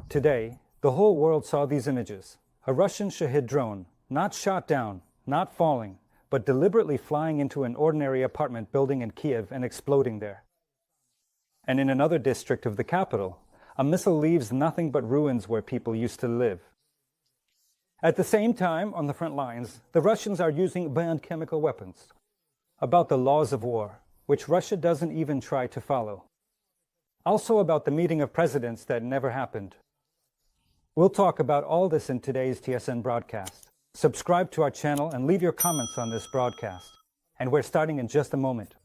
Today, the whole world saw these images. A Russian Shahid drone, not shot down, not falling, but deliberately flying into an ordinary apartment building in Kyiv and exploding there. And in another district of the capital, a missile leaves nothing but ruins where people used to live. At the same time, on the front lines, the Russians are using banned chemical weapons. About the laws of war, which Russia doesn't even try to follow. Also about the meeting of presidents that never happened. We'll talk about all this in today's TSN broadcast. Subscribe to our channel and leave your comments on this broadcast. And we're starting in just a moment.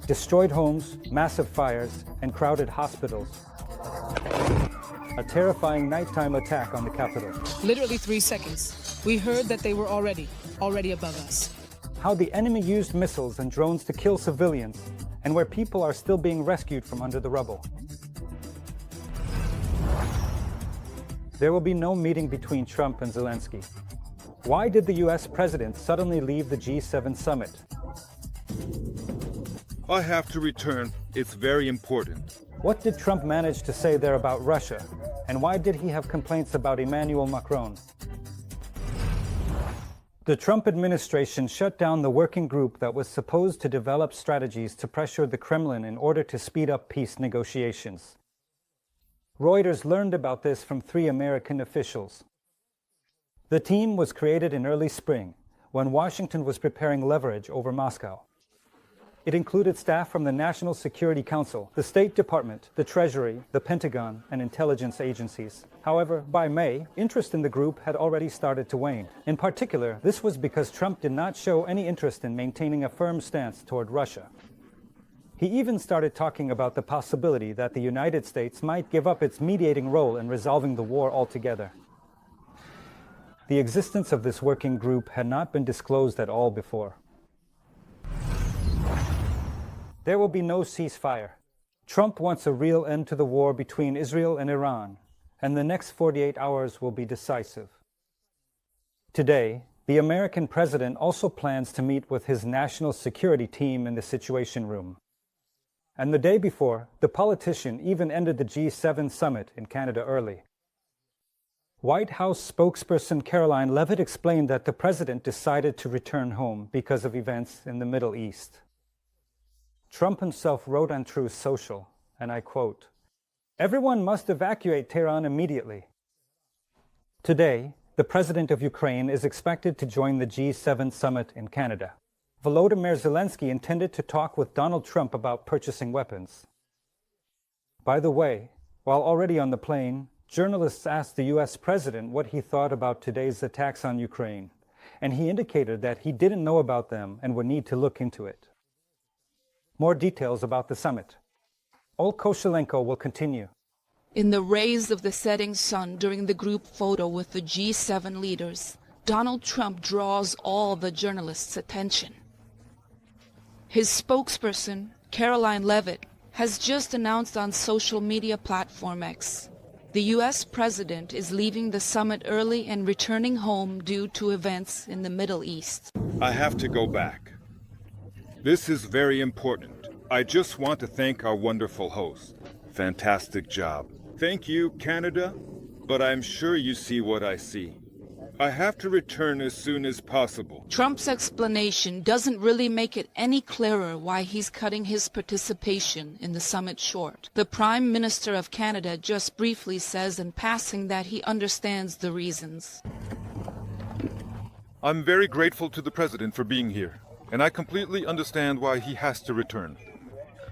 Destroyed homes, massive fires, and crowded hospitals. A terrifying nighttime attack on the capital. Literally 3 seconds. We heard that they were already above us. How the enemy used missiles and drones to kill civilians, and where people are still being rescued from under the rubble. There will be no meeting between Trump and Zelensky. Why did the US president suddenly leave the G7 summit? I have to return. It's very important. What did Trump manage to say there about Russia? And why did he have complaints about Emmanuel Macron? The Trump administration shut down the working group that was supposed to develop strategies to pressure the Kremlin in order to speed up peace negotiations. Reuters learned about this from 3 American officials. The team was created in early spring, when Washington was preparing leverage over Moscow. It included staff from the National Security Council, the State Department, the Treasury, the Pentagon, and intelligence agencies. However, by May, interest in the group had already started to wane. In particular, this was because Trump did not show any interest in maintaining a firm stance toward Russia. He even started talking about the possibility that the United States might give up its mediating role in resolving the war altogether. The existence of this working group had not been disclosed at all before. There will be no ceasefire. Trump wants a real end to the war between Israel and Iran, and the next 48 hours will be decisive. Today, the American president also plans to meet with his national security team in the Situation Room. And the day before, the politician even ended the G7 summit in Canada early. White House spokesperson Caroline Leavitt explained that the president decided to return home because of events in the Middle East. Trump himself wrote on Truth Social, and I quote, "Everyone must evacuate Tehran immediately." Today, the president of Ukraine is expected to join the G7 summit in Canada. Volodymyr Zelensky intended to talk with Donald Trump about purchasing weapons. By the way, while already on the plane, journalists asked the US president what he thought about today's attacks on Ukraine, and he indicated that he didn't know about them and would need to look into it. More details about the summit. Ol Koshelenko will continue. In the rays of the setting sun during the group photo with the G7 leaders, Donald Trump draws all the journalists' attention. His spokesperson, Caroline Leavitt, has just announced on social media platform X, the U.S. president is leaving the summit early and returning home due to events in the Middle East. I have to go back. This is very important. I just want to thank our wonderful host. Fantastic job. Thank you, Canada, but I'm sure you see what I see. I have to return as soon as possible. Trump's explanation doesn't really make it any clearer why he's cutting his participation in the summit short. The Prime Minister of Canada just briefly says in passing that he understands the reasons. I'm very grateful to the President for being here, and I completely understand why he has to return.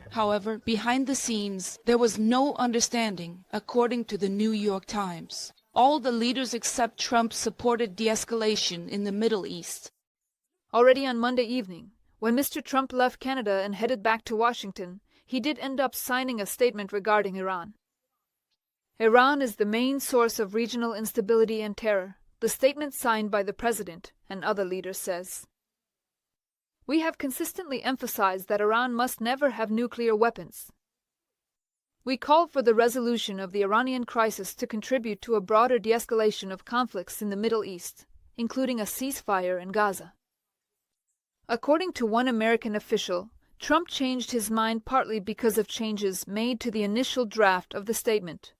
However, behind the scenes, there was no understanding, according to the New York Times. All the leaders except Trump supported de-escalation in the Middle East. Already on Monday evening, when Mr. Trump left Canada and headed back to Washington, he did end up signing a statement regarding Iran. Iran is the main source of regional instability and terror, the statement signed by the president and other leaders says. We have consistently emphasized that Iran must never have nuclear weapons. We call for the resolution of the Iranian crisis to contribute to a broader de-escalation of conflicts in the Middle East, including a ceasefire in Gaza. According to one American official, Trump changed his mind partly because of changes made to the initial draft of the statement.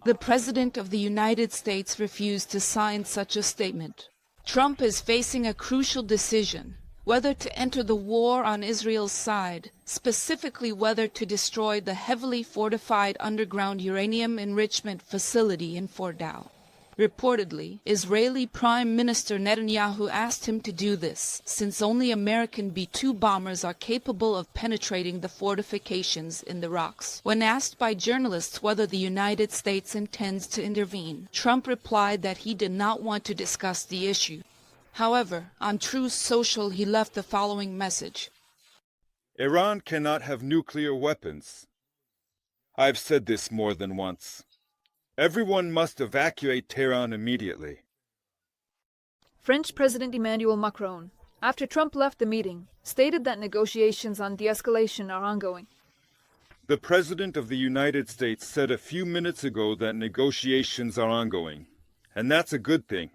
The President of the United States refused to sign such a statement. Trump is facing a crucial decision, whether to enter the war on Israel's side, specifically whether to destroy the heavily fortified underground uranium enrichment facility in Fordow. Reportedly, Israeli Prime Minister Netanyahu asked him to do this, since only American B-2 bombers are capable of penetrating the fortifications in the rocks. When asked by journalists whether the United States intends to intervene, Trump replied that he did not want to discuss the issue. However, on Truth Social he left the following message. Iran cannot have nuclear weapons. I've said this more than once. Everyone must evacuate Tehran immediately. French President Emmanuel Macron, after Trump left the meeting, stated that negotiations on de-escalation are ongoing. The President of the United States said a few minutes ago that negotiations are ongoing, and that's a good thing.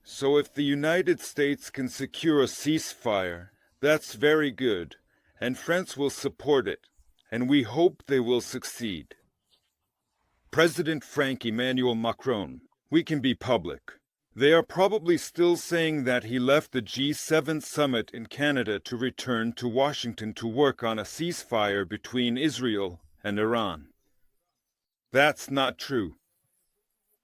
So if the United States can secure a ceasefire, that's very good, and France will support it, and we hope they will succeed. President Frank Emmanuel Macron, we can be public. They are probably still saying that he left the G7 summit in Canada to return to Washington to work on a ceasefire between Israel and Iran. That's not true.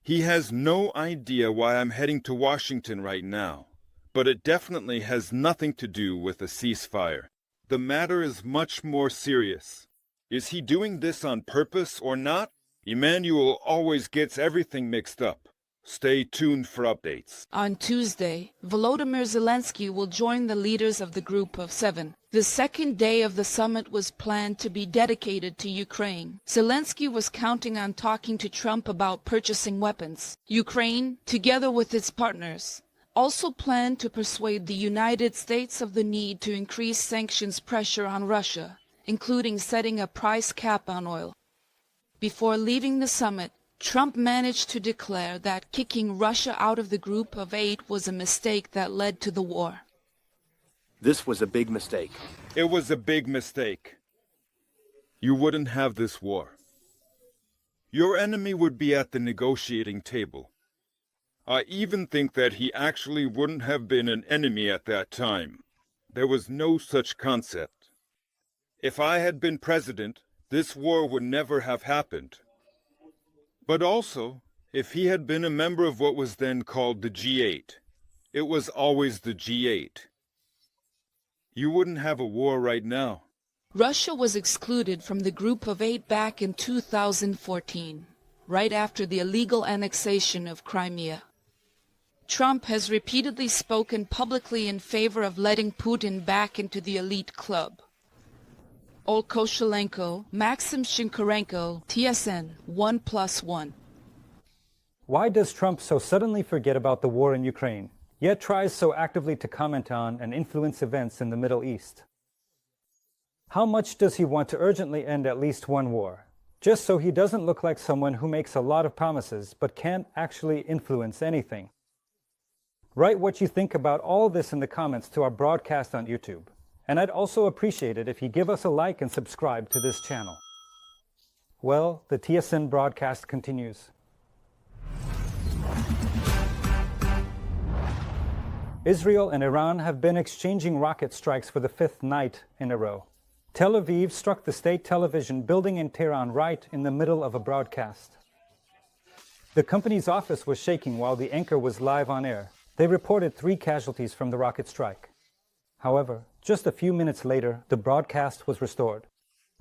He has no idea why I'm heading to Washington right now, but it definitely has nothing to do with a ceasefire. The matter is much more serious. Is he doing this on purpose or not? Emmanuel always gets everything mixed up. Stay tuned for updates. On Tuesday, Volodymyr Zelensky will join the leaders of the Group of Seven. The second day of the summit was planned to be dedicated to Ukraine. Zelensky was counting on talking to Trump about purchasing weapons. Ukraine, together with its partners, also planned to persuade the United States of the need to increase sanctions pressure on Russia, including setting a price cap on oil. Before leaving the summit, Trump managed to declare that kicking Russia out of the Group of Eight was a mistake that led to the war. This was a big mistake. It was a big mistake. You wouldn't have this war. Your enemy would be at the negotiating table. I even think that he actually wouldn't have been an enemy at that time. There was no such concept. If I had been president, this war would never have happened. But also, if he had been a member of what was then called the G8, it was always the G8. You wouldn't have a war right now. Russia was excluded from the Group of Eight back in 2014, right after the illegal annexation of Crimea. Trump has repeatedly spoken publicly in favor of letting Putin back into the elite club. Olko Shelenko, Maxim Shinkarenko, TSN 1+1. Why does Trump so suddenly forget about the war in Ukraine, yet tries so actively to comment on and influence events in the Middle East? How much does he want to urgently end at least one war, just so he doesn't look like someone who makes a lot of promises but can't actually influence anything? Write what you think about all this in the comments to our broadcast on YouTube. And I'd also appreciate it if you give us a like and subscribe to this channel. Well, the TSN broadcast continues. Israel and Iran have been exchanging rocket strikes for the fifth night in a row. Tel Aviv struck the state television building in Tehran right in the middle of a broadcast. The company's office was shaking while the anchor was live on air. They reported 3 casualties from the rocket strike. However, just a few minutes later, the broadcast was restored.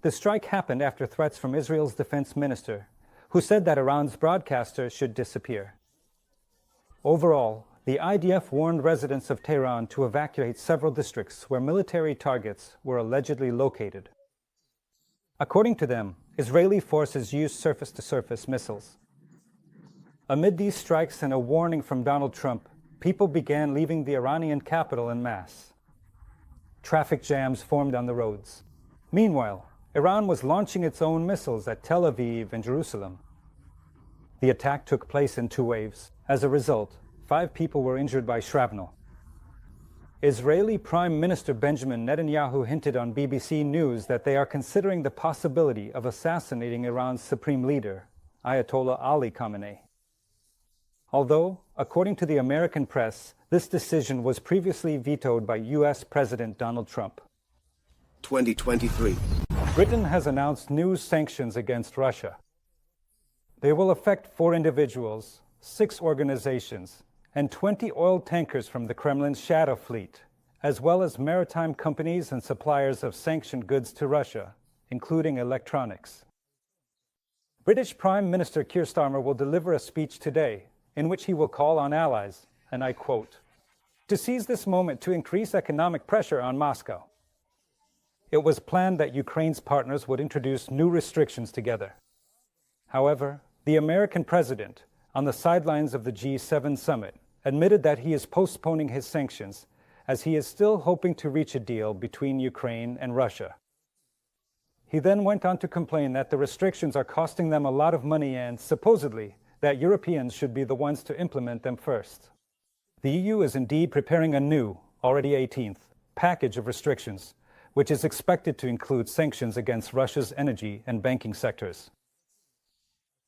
The strike happened after threats from Israel's defense minister, who said that Iran's broadcaster should disappear. Overall, the IDF warned residents of Tehran to evacuate several districts where military targets were allegedly located. According to them, Israeli forces used surface-to-surface missiles. Amid these strikes and a warning from Donald Trump, people began leaving the Iranian capital en masse. Traffic jams formed on the roads. Meanwhile, Iran was launching its own missiles at Tel Aviv and Jerusalem. The attack took place in 2 waves. As a result, 5 people were injured by shrapnel. Israeli Prime Minister Benjamin Netanyahu hinted on BBC News that they are considering the possibility of assassinating Iran's supreme leader, Ayatollah Ali Khamenei. Although, according to the American press, this decision was previously vetoed by U.S. President Donald Trump. 2023. Britain has announced new sanctions against Russia. They will affect 4 individuals, 6 organizations, and 20 oil tankers from the Kremlin's shadow fleet, as well as maritime companies and suppliers of sanctioned goods to Russia, including electronics. British Prime Minister Keir Starmer will deliver a speech today in which he will call on allies, and I quote, to seize this moment to increase economic pressure on Moscow. It was planned that Ukraine's partners would introduce new restrictions together. However, the American president, on the sidelines of the G7 summit, admitted that he is postponing his sanctions as he is still hoping to reach a deal between Ukraine and Russia. He then went on to complain that the restrictions are costing them a lot of money and, supposedly, that Europeans should be the ones to implement them first. The EU is indeed preparing a new, already 18th, package of restrictions, which is expected to include sanctions against Russia's energy and banking sectors.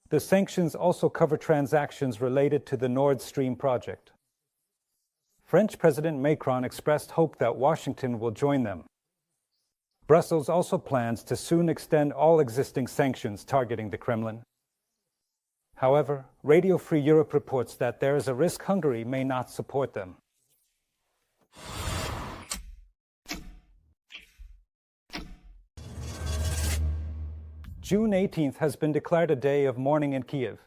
The sanctions also cover transactions related to the Nord Stream project. French President Macron expressed hope that Washington will join them. Brussels also plans to soon extend all existing sanctions targeting the Kremlin. However, Radio Free Europe reports that there is a risk Hungary may not support them. June 18th has been declared a day of mourning in Kyiv.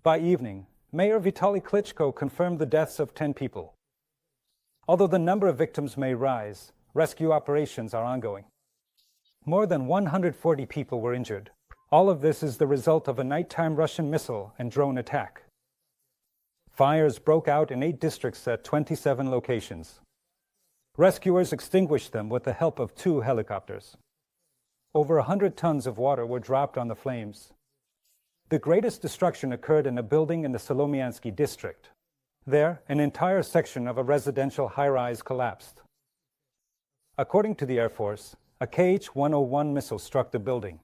By evening, Mayor Vitaly Klitschko confirmed the deaths of 10 people. Although the number of victims may rise, rescue operations are ongoing. More than 140 people were injured. All of this is the result of a nighttime Russian missile and drone attack. Fires broke out in 8 districts at 27 locations. Rescuers extinguished them with the help of 2 helicopters. Over 100 tons of water were dropped on the flames. The greatest destruction occurred in a building in the Solomiansky district. There, an entire section of a residential high-rise collapsed. According to the Air Force, a Kh-101 missile struck the building.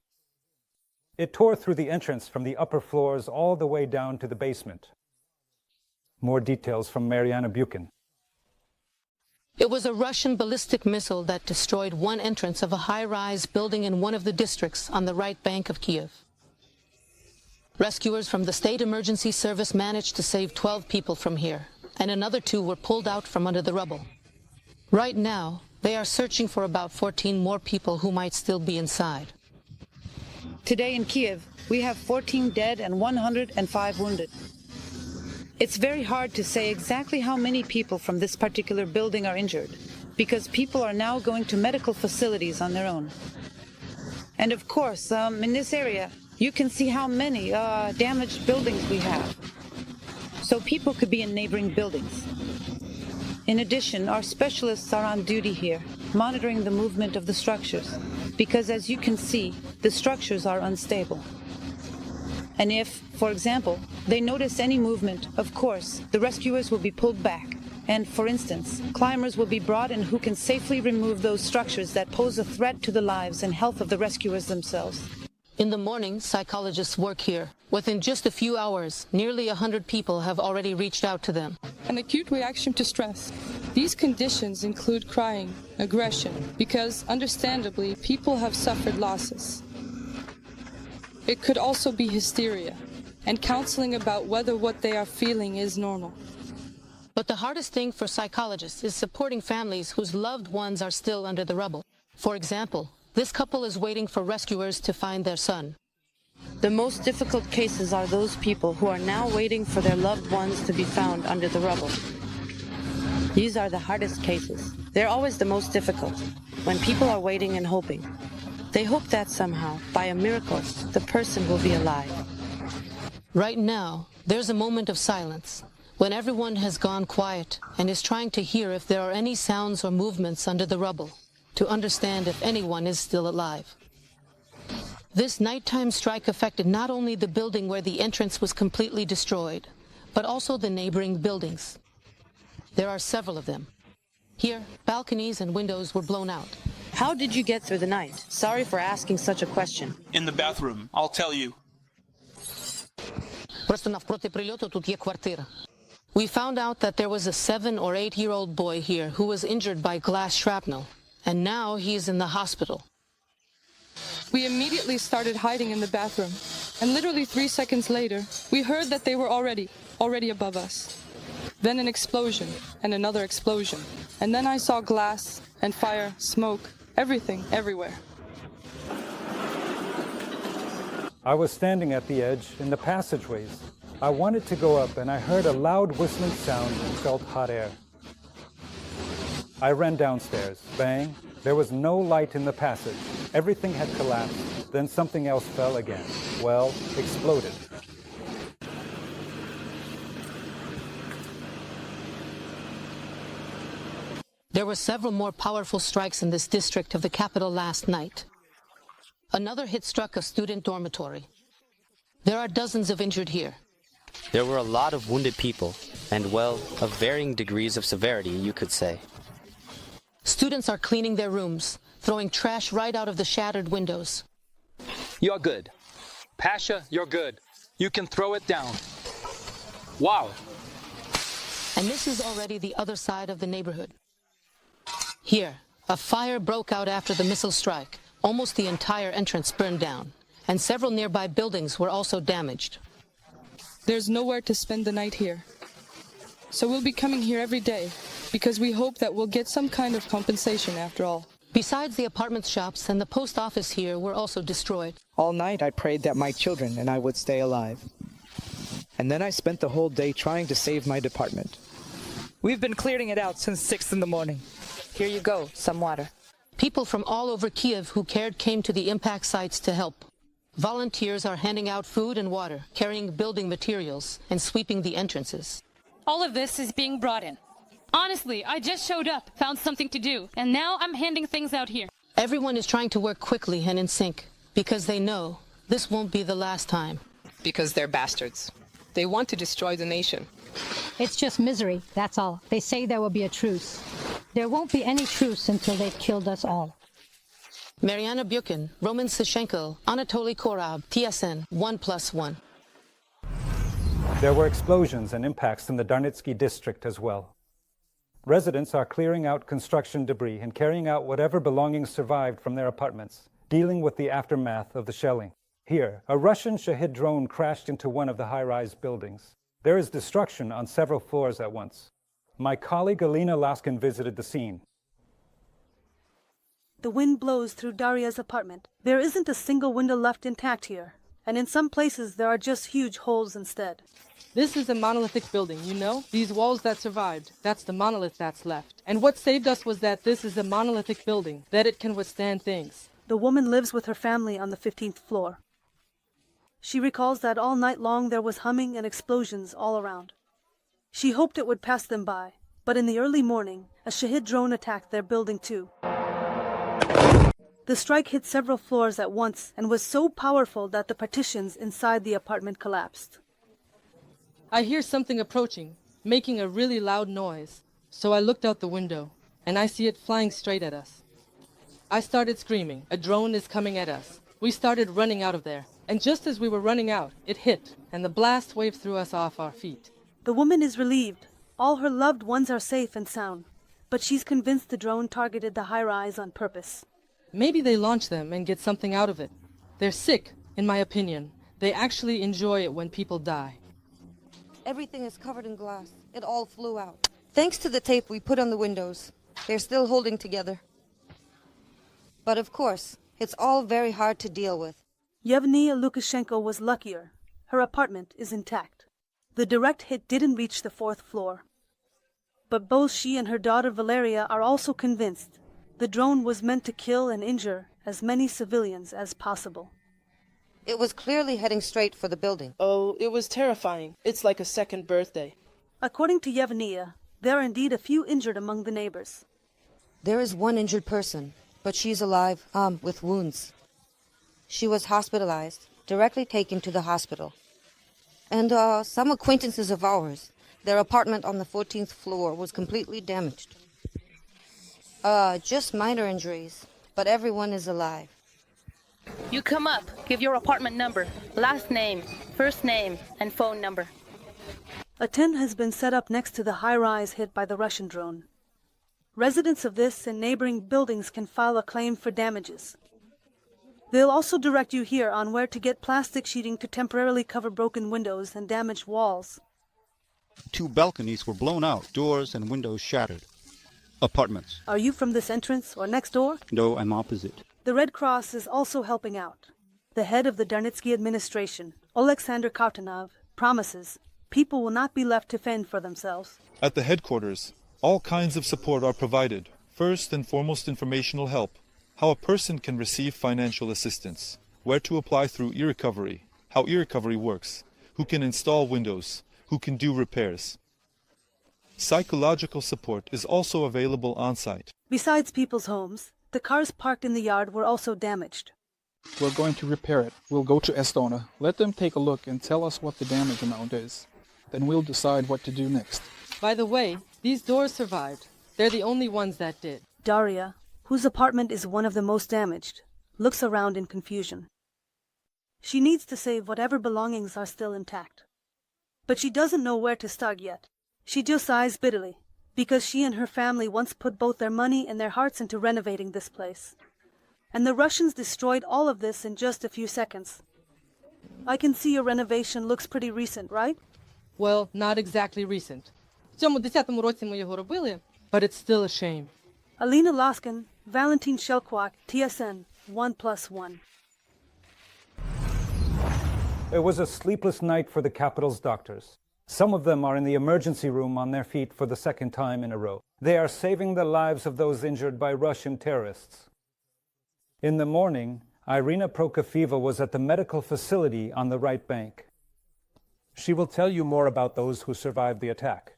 It tore through the entrance from the upper floors all the way down to the basement. More details from Mariana Buchan. It was a Russian ballistic missile that destroyed one entrance of a high-rise building in one of the districts on the right bank of Kyiv. Rescuers from the State Emergency Service managed to save 12 people from here, and another 2 were pulled out from under the rubble. Right now, they are searching for about 14 more people who might still be inside. Today in Kyiv, we have 14 dead and 105 wounded. It's very hard to say exactly how many people from this particular building are injured, because people are now going to medical facilities on their own. And of course, in this area, you can see how many damaged buildings we have. So people could be in neighboring buildings. In addition, our specialists are on duty here, monitoring the movement of the structures, because as you can see, the structures are unstable. And if, for example, they notice any movement, of course, the rescuers will be pulled back. And, for instance, climbers will be brought in who can safely remove those structures that pose a threat to the lives and health of the rescuers themselves. In the morning, psychologists work here. Within just a few hours, nearly 100 people have already reached out to them. An acute reaction to stress. These conditions include crying, aggression, because, understandably, people have suffered losses. It could also be hysteria, and counseling about whether what they are feeling is normal. But the hardest thing for psychologists is supporting families whose loved ones are still under the rubble. For example, this couple is waiting for rescuers to find their son. The most difficult cases are those people who are now waiting for their loved ones to be found under the rubble. These are the hardest cases. They're always the most difficult, when people are waiting and hoping. They hope that somehow, by a miracle, the person will be alive. Right now, there's a moment of silence, when everyone has gone quiet and is trying to hear if there are any sounds or movements under the rubble, to understand if anyone is still alive. This nighttime strike affected not only the building where the entrance was completely destroyed, but also the neighboring buildings. There are several of them. Here, balconies and windows were blown out. How did you get through the night? Sorry for asking such a question. In the bathroom, I'll tell you. Просто навпроти прильоту тут є квартира. We found out that there was a 7 or 8-year-old boy here who was injured by glass shrapnel, and now he is in the hospital. We immediately started hiding in the bathroom, and literally 3 seconds later, we heard that they were already above us. Then an explosion, and another explosion, and then I saw glass and fire, smoke, everything, everywhere. I was standing at the edge in the passageways. I wanted to go up and I heard a loud whistling sound and felt hot air. I ran downstairs. Bang. There was no light in the passage. Everything had collapsed. Then something else fell again. Well, exploded. There were several more powerful strikes in this district of the capital last night. Another hit struck a student dormitory. There are dozens of injured here. There were a lot of wounded people, and well, of varying degrees of severity, you could say. Students are cleaning their rooms, throwing trash right out of the shattered windows. You're good. Pasha, you're good. You can throw it down. Wow. And this is already the other side of the neighborhood. Here, a fire broke out after the missile strike. Almost the entire entrance burned down, and several nearby buildings were also damaged. There's nowhere to spend the night here. So we'll be coming here every day, because we hope that we'll get some kind of compensation after all. Besides, the apartment shops and the post office here were also destroyed. All night I prayed that my children and I would stay alive. And then I spent the whole day trying to save my department. We've been clearing it out since 6 in the morning. Here you go, some water. People from all over Kyiv who cared came to the impact sites to help. Volunteers are handing out food and water, carrying building materials, and sweeping the entrances. All of this is being brought in. Honestly, I just showed up, found something to do, and now I'm handing things out here. Everyone is trying to work quickly and in sync, because they know this won't be the last time. Because they're bastards. They want to destroy the nation. It's just misery, that's all. They say there will be a truce. There won't be any truce until they've killed us all. Mariana Bukin, Roman Sishenko, Anatoly Korab, TSN 1+1. There were explosions and impacts in the Darnitsky district as well. Residents are clearing out construction debris and carrying out whatever belongings survived from their apartments, dealing with the aftermath of the shelling. Here, a Russian Shahid drone crashed into one of the high-rise buildings. There is destruction on several floors at once. My colleague Alina Laskin visited the scene. The wind blows through Daria's apartment. There isn't a single window left intact here, and in some places there are just huge holes instead. This is a monolithic building, you know? These walls that survived, that's the monolith that's left. And what saved us was that this is a monolithic building, that it can withstand things. The woman lives with her family on the 15th floor. She recalls that all night long there was humming and explosions all around. She hoped it would pass them by, but in the early morning, a Shahid drone attacked their building too. The strike hit several floors at once and was so powerful that the partitions inside the apartment collapsed. I hear something approaching, making a really loud noise. So I looked out the window, and I see it flying straight at us. I started screaming, a drone is coming at us. We started running out of there, and just as we were running out, it hit, and the blast wave threw us off our feet. The woman is relieved. All her loved ones are safe and sound, but she's convinced the drone targeted the high-rise on purpose. Maybe they launch them and get something out of it. They're sick, in my opinion. They actually enjoy it when people die. Everything is covered in glass. It all flew out. Thanks to the tape we put on the windows, they're still holding together. But of course, it's all very hard to deal with. Yevgenia Lukashenko was luckier. Her apartment is intact. The direct hit didn't reach the 4th floor. But both she and her daughter Valeria are also convinced the drone was meant to kill and injure as many civilians as possible. It was clearly heading straight for the building. Oh, it was terrifying. It's like a second birthday. According to Yevgenia, there are indeed a few injured among the neighbors. There is one injured person, but she's alive, with wounds. She was hospitalized, directly taken to the hospital. And some acquaintances of ours, their apartment on the 14th floor was completely damaged. Just minor injuries, but everyone is alive. You come up, give your apartment number, last name, first name, and phone number. A tent has been set up next to the high-rise hit by the Russian drone. Residents of this and neighboring buildings can file a claim for damages. They'll also direct you here on where to get plastic sheeting to temporarily cover broken windows and damaged walls. 2 balconies were blown out, doors and windows shattered. Apartments. Are you from this entrance or next door? No, I'm opposite. The Red Cross is also helping out. The head of the Darnitsky administration, Alexander Kartanov, promises people will not be left to fend for themselves. At the headquarters, all kinds of support are provided. First and foremost, informational help. How a person can receive financial assistance. Where to apply through e-recovery. How e-recovery works. Who can install windows. Who can do repairs. Psychological support is also available on-site. Besides people's homes, the cars parked in the yard were also damaged. We're going to repair it. We'll go to Estonia, let them take a look and tell us what the damage amount is. Then we'll decide what to do next. By the way, these doors survived. They're the only ones that did. Daria, whose apartment is one of the most damaged, looks around in confusion. She needs to save whatever belongings are still intact. But she doesn't know where to start yet. She just sighs bitterly, because she and her family once put both their money and their hearts into renovating this place. And the Russians destroyed all of this in just a few seconds. I can see your renovation looks pretty recent, right? Well, not exactly recent. В цьому 10-му році ми його робили, but it's still a shame. Alina Laskin, Valentin Shelkwak, TSN 1+1. It was a sleepless night for the capital's doctors. Some of them are in the emergency room on their feet for the second time in a row. They are saving the lives of those injured by Russian terrorists. In the morning, Irina Prokofieva was at the medical facility on the right bank. She will tell you more about those who survived the attack.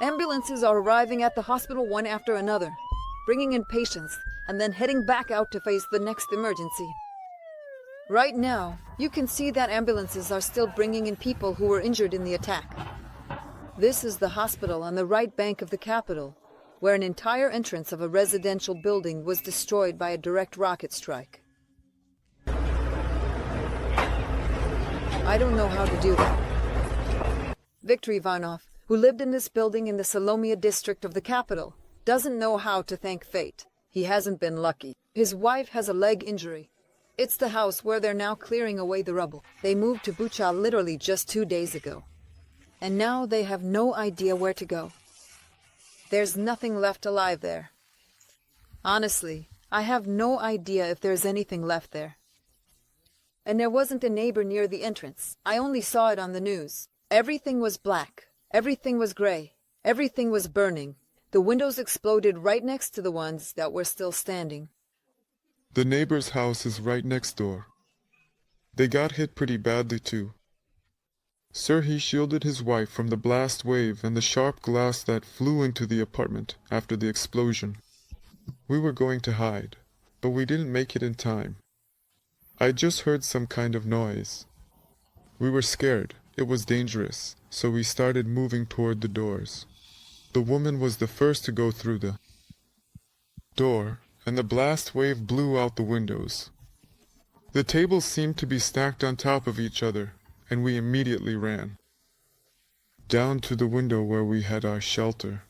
Ambulances are arriving at the hospital one after another, bringing in patients and then heading back out to face the next emergency. Right now, you can see that ambulances are still bringing in people who were injured in the attack. This is the hospital on the right bank of the capital, where an entire entrance of a residential building was destroyed by a direct rocket strike. I don't know how to do that. Viktor Ivanov, who lived in this building in the Salomia district of the capital, doesn't know how to thank fate. He hasn't been lucky. His wife has a leg injury. It's the house where they're now clearing away the rubble. They moved to Bucha literally just 2 days ago. And now they have no idea where to go. There's nothing left alive there. Honestly, I have no idea if there's anything left there. And there wasn't a neighbor near the entrance. I only saw it on the news. Everything was black. Everything was gray. Everything was burning. The windows exploded right next to the ones that were still standing. The neighbor's house is right next door. They got hit pretty badly too. Serhiy shielded his wife from the blast wave and the sharp glass that flew into the apartment after the explosion. We were going to hide, but we didn't make it in time. I just heard some kind of noise. We were scared. It was dangerous, so we started moving toward the doors. The woman was the first to go through the door, and the blast wave blew out the windows. The tables seemed to be stacked on top of each other, and we immediately ran down to the window where we had our shelter.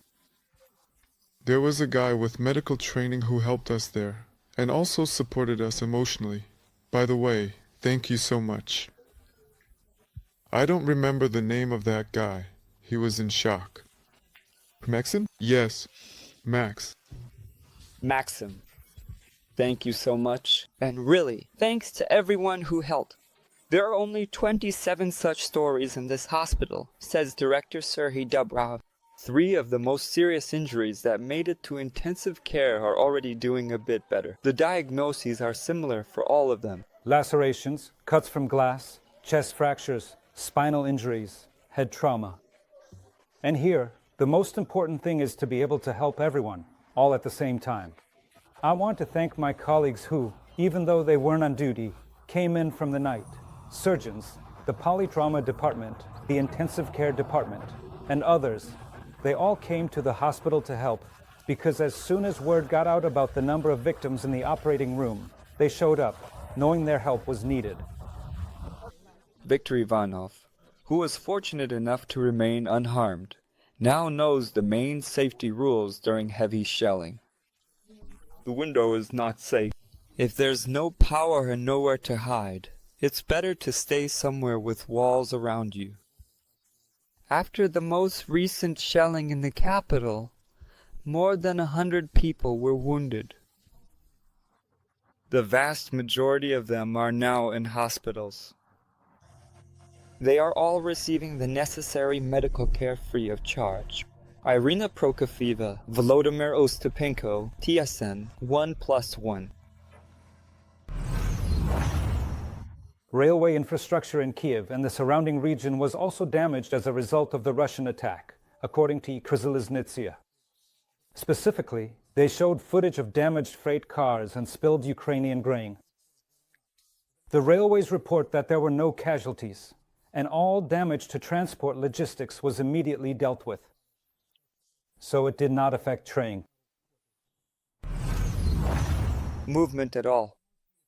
There was a guy with medical training who helped us there, and also supported us emotionally. By the way, thank you so much. I don't remember the name of that guy. He was in shock. Maxim? Yes, Max. Maxim, thank you so much. And really, thanks to everyone who helped. There are only 27 such stories in this hospital, says Director Serhiy Dubrov. 3 of the most serious injuries that made it to intensive care are already doing a bit better. The diagnoses are similar for all of them. Lacerations, cuts from glass, chest fractures, spinal injuries, head trauma. And here, the most important thing is to be able to help everyone, all at the same time. I want to thank my colleagues who, even though they weren't on duty, came in from the night. Surgeons, the polytrauma department, the intensive care department, and others, they all came to the hospital to help, because as soon as word got out about the number of victims in the operating room, they showed up, knowing their help was needed. Viktor Ivanov, who was fortunate enough to remain unharmed, now knows the main safety rules during heavy shelling. The window is not safe. If there's no power and nowhere to hide, it's better to stay somewhere with walls around you. After the most recent shelling in the capital, more than 100 people were wounded. The vast majority of them are now in hospitals. They are all receiving the necessary medical care free of charge. Irina Prokofieva, Volodymyr Ostapenko, TSN 1+1. Railway infrastructure in Kyiv and the surrounding region was also damaged as a result of the Russian attack, according to Ukrzaliznytsia. Specifically, they showed footage of damaged freight cars and spilled Ukrainian grain. The railways report that there were no casualties, and all damage to transport logistics was immediately dealt with. So it did not affect train movement at all.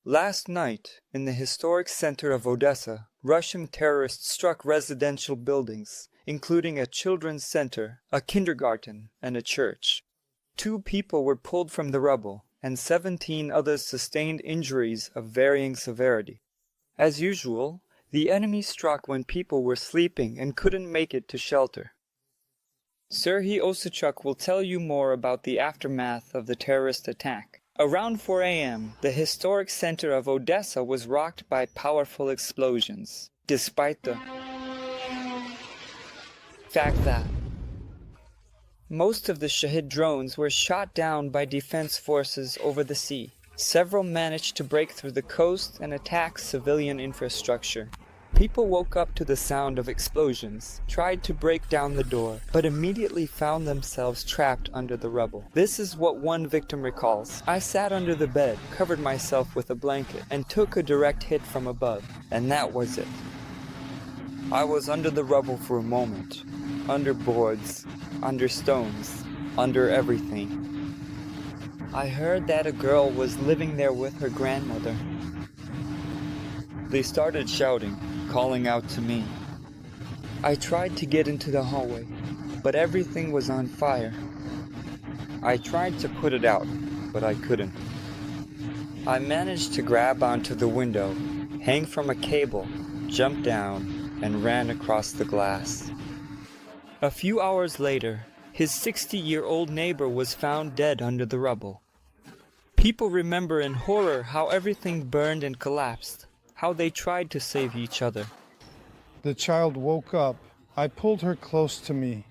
Last night, in the historic center of Odesa, Russian terrorists struck residential buildings, including a children's center, a kindergarten, and a church. 2 people were pulled from the rubble, and 17 others sustained injuries of varying severity. As usual, the enemy struck when people were sleeping and couldn't make it to shelter. Serhiy Osachuk will tell you more about the aftermath of the terrorist attack. Around 4 a.m., the historic center of Odesa was rocked by powerful explosions, despite the fact that most of the Shahid drones were shot down by defense forces over the sea. Several managed to break through the coast and attack civilian infrastructure. People woke up to the sound of explosions, tried to break down the door, but immediately found themselves trapped under the rubble. This is what one victim recalls. I sat under the bed, covered myself with a blanket, and took a direct hit from above, and that was it. I was under the rubble for a moment, under boards, under stones, under everything. I heard that a girl was living there with her grandmother. They started shouting, calling out to me. I tried to get into the hallway, but everything was on fire. I tried to put it out, but I couldn't. I managed to grab onto the window, hang from a cable, jump down, and ran across the glass. A few hours later, his 60-year-old neighbor was found dead under the rubble. People remember in horror how everything burned and collapsed, how they tried to save each other. The child woke up. I pulled her close to me,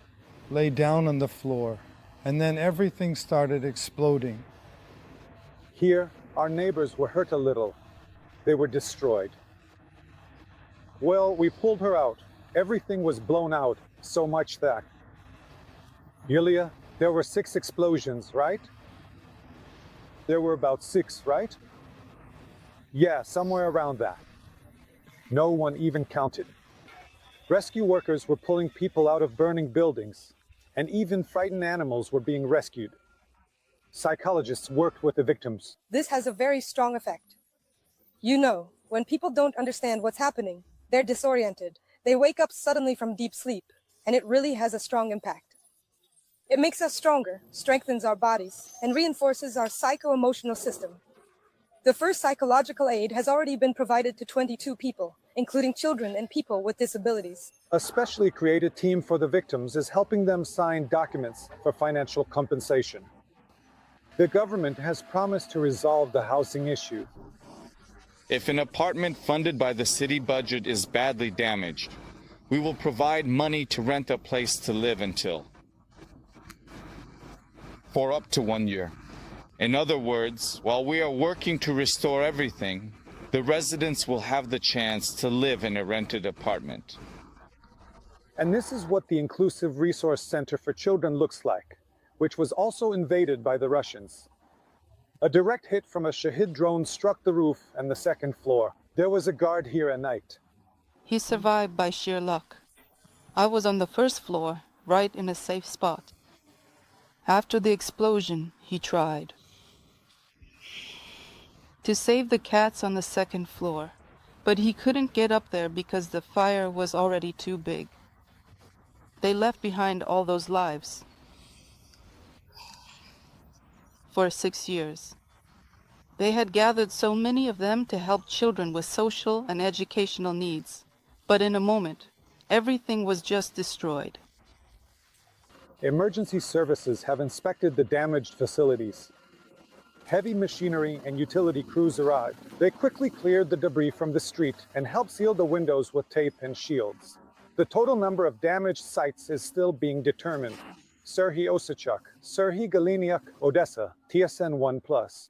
lay down on the floor, and then everything started exploding. Here, our neighbors were hurt a little. They were destroyed. Well, we pulled her out. Everything was blown out, so much that. Yulia, there were 6 explosions, right? There were about 6, right? Yeah, somewhere around that. No one even counted. Rescue workers were pulling people out of burning buildings, and even frightened animals were being rescued. Psychologists worked with the victims. This has a very strong effect. You know, when people don't understand what's happening, they're disoriented. They wake up suddenly from deep sleep, and it really has a strong impact. It makes us stronger, strengthens our bodies, and reinforces our psycho-emotional system. The first psychological aid has already been provided to 22 people, including children and people with disabilities. A specially created team for the victims is helping them sign documents for financial compensation. The government has promised to resolve the housing issue. If an apartment funded by the city budget is badly damaged, we will provide money to rent a place to live until. For up to 1 year. In other words, while we are working to restore everything, the residents will have the chance to live in a rented apartment. And this is what the Inclusive Resource Center for Children looks like, which was also invaded by the Russians. A direct hit from a Shahid drone struck the roof and the 2nd floor. There was a guard here at night. He survived by sheer luck. I was on the 1st floor, right in a safe spot. After the explosion, he tried to save the cats on the second floor, but he couldn't get up there because the fire was already too big. They left behind all those lives for 6 years. They had gathered so many of them to help children with social and educational needs, but in a moment, everything was just destroyed. Emergency services have inspected the damaged facilities. Heavy machinery and utility crews arrived. They quickly cleared the debris from the street and helped seal the windows with tape and shields. The total number of damaged sites is still being determined. Serhiy Osachuk, Serhiy Galiniuk, Odesa, TSN 1+.